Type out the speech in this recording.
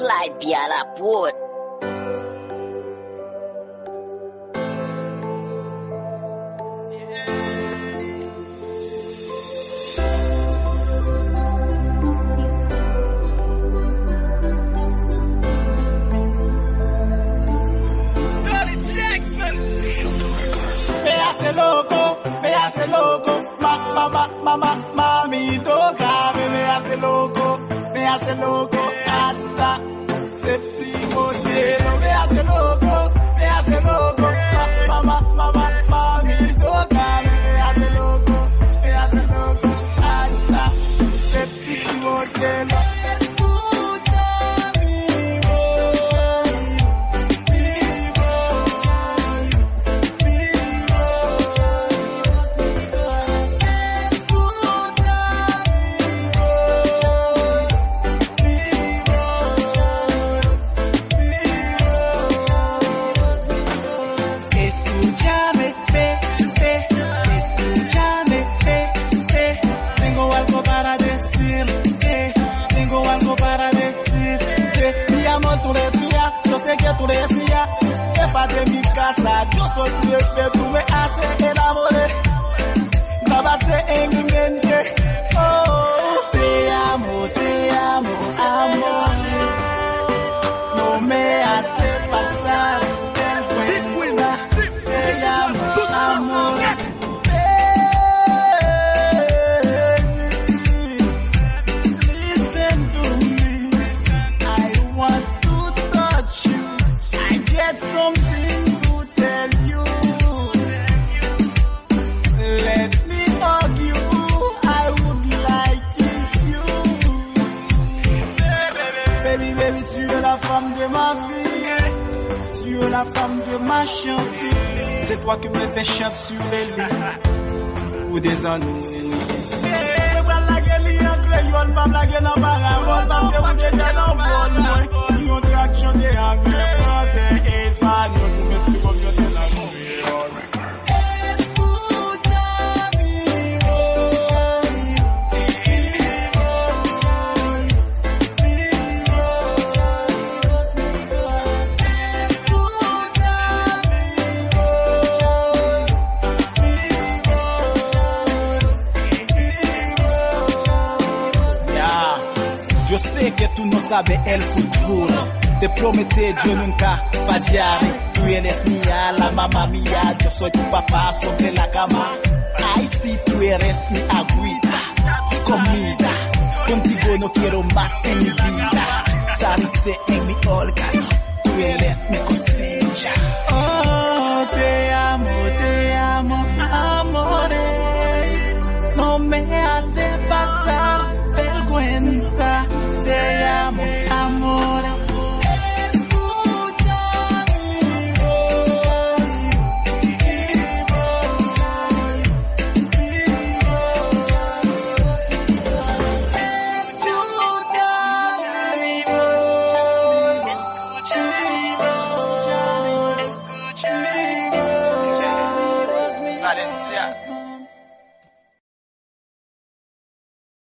slide bien la poudre. Me hace loco, mami toca, me hace loco hasta séptimo cielo, me hace loco, mami toca, me hace loco hasta séptimo cielo. Tú eres mía, jefa de mi casa, yo soy tu que tú me haces enamorar, la base en mi mente. Oh, te amo, amor, no me hace pasar vergüenza, te amo, amor. Something to tell you. Let me hug you. I would like kiss you. Baby, tu es la femme de ma vie. Tu es la femme de ma chance. C'est toi qui me fais chanter sur les lits ou des ennuis. Si on traque, chanter anglais, français et espagnol, nous m'expliquons bien de l'amour. Yo sé que tú no sabes el futuro. Te prometí yo nunca fallaré. Tú eres mía, la mamá mía. Yo soy tu papá sobre la cama. Ay, si tú eres mi agüita, comida. Contigo no quiero más en mi vida. Saliste en mi órgano. Tú eres mi costilla. Oh.